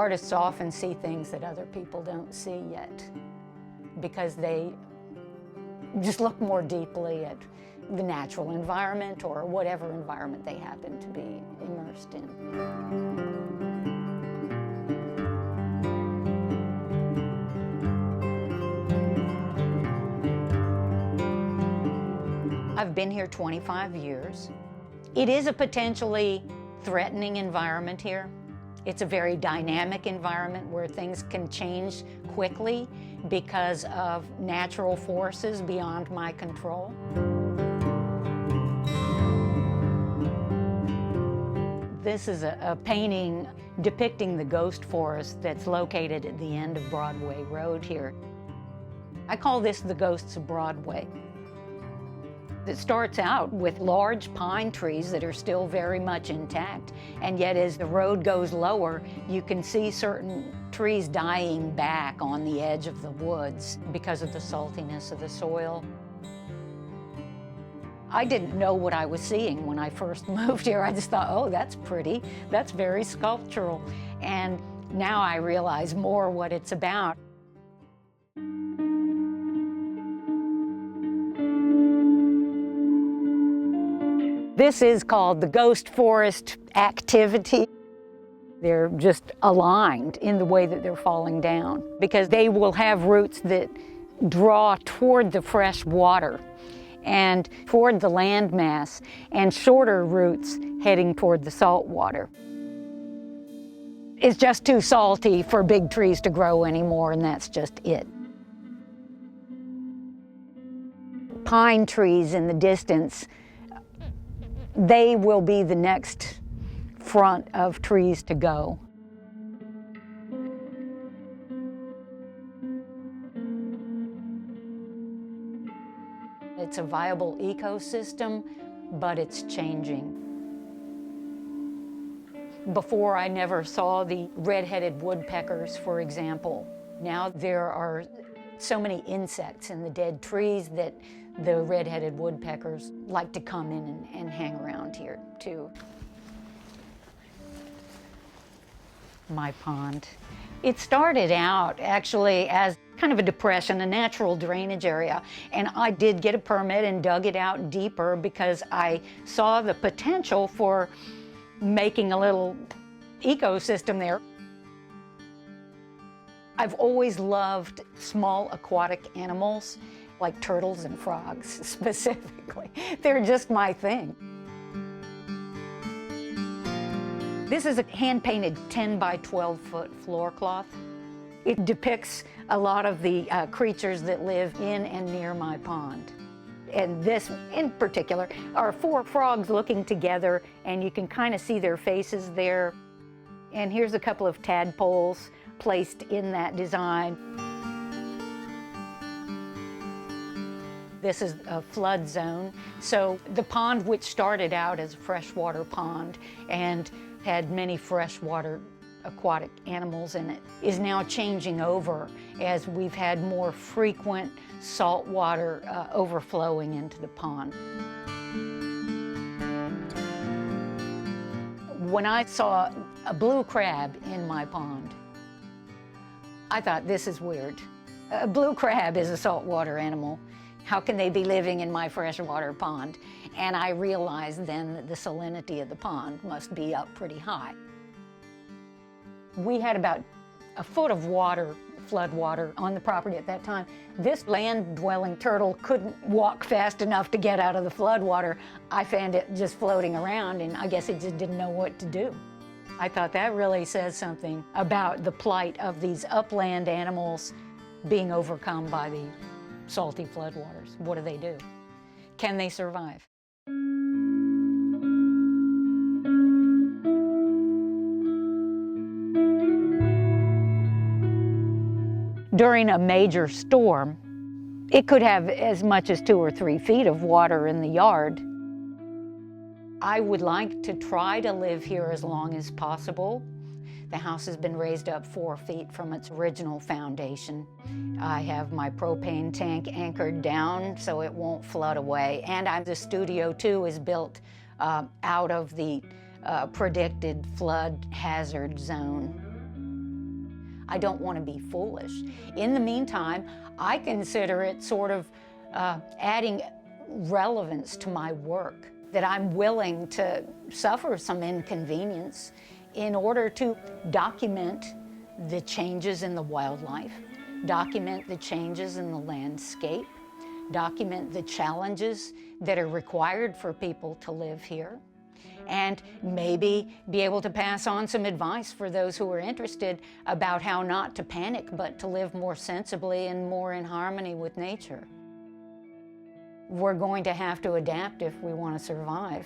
Artists often see things that other people don't see yet because they just look more deeply at the natural environment or whatever environment they happen to be immersed in. I've been here 25 years. It is a potentially threatening environment here. It's a very dynamic environment where things can change quickly because of natural forces beyond my control. This is a painting depicting the ghost forest that's located at the end of Broadway Road here. I call this the Ghosts of Broadway. It starts out with large pine trees that are still very much intact, and yet as the road goes lower, you can see certain trees dying back on the edge of the woods because of the saltiness of the soil. I didn't know what I was seeing when I first moved here. I just thought, oh, that's pretty, that's very sculptural. And now I realize more what it's about. This is called the ghost forest activity. They're just aligned in the way that they're falling down because they will have roots that draw toward the fresh water and toward the landmass, and shorter roots heading toward the salt water. It's just too salty for big trees to grow anymore, and that's just it. Pine trees in the distance, they will be the next front of trees to go. It's a viable ecosystem, but it's changing. Before, I never saw the red-headed woodpeckers, for example. Now there are so many insects in the dead trees that the red-headed woodpeckers like to come in and hang around here too. My pond. It started out actually as kind of a depression, a natural drainage area, and I did get a permit and dug it out deeper because I saw the potential for making a little ecosystem there. I've always loved small aquatic animals, like turtles and frogs specifically. They're just my thing. This is a hand-painted 10 by 12 foot floor cloth. It depicts a lot of the creatures that live in and near my pond. And this in particular are 4 frogs looking together, and you can kind of see their faces there. And here's a couple of tadpoles placed in that design. This is a flood zone. So the pond, which started out as a freshwater pond and had many freshwater aquatic animals in it, is now changing over as we've had more frequent saltwater overflowing into the pond. When I saw a blue crab in my pond, I thought, this is weird. A blue crab is a saltwater animal. How can they be living in my freshwater pond? And I realized then that the salinity of the pond must be up pretty high. We had about a foot of water, flood water, on the property at that time. This land-dwelling turtle couldn't walk fast enough to get out of the flood water. I found it just floating around, and I guess it just didn't know what to do. I thought that really says something about the plight of these upland animals being overcome by the salty floodwaters. What do they do? Can they survive? During a major storm, it could have as much as 2 or 3 feet of water in the yard. I would like to try to live here as long as possible. The house has been raised up 4 feet from its original foundation. I have my propane tank anchored down so it won't flood away. And the studio too is built out of the predicted flood hazard zone. I don't want to be foolish. In the meantime, I consider it sort of adding relevance to my work, that I'm willing to suffer some inconvenience in order to document the changes in the wildlife, document the changes in the landscape, document the challenges that are required for people to live here, and maybe be able to pass on some advice for those who are interested about how not to panic, but to live more sensibly and more in harmony with nature. We're going to have to adapt if we want to survive.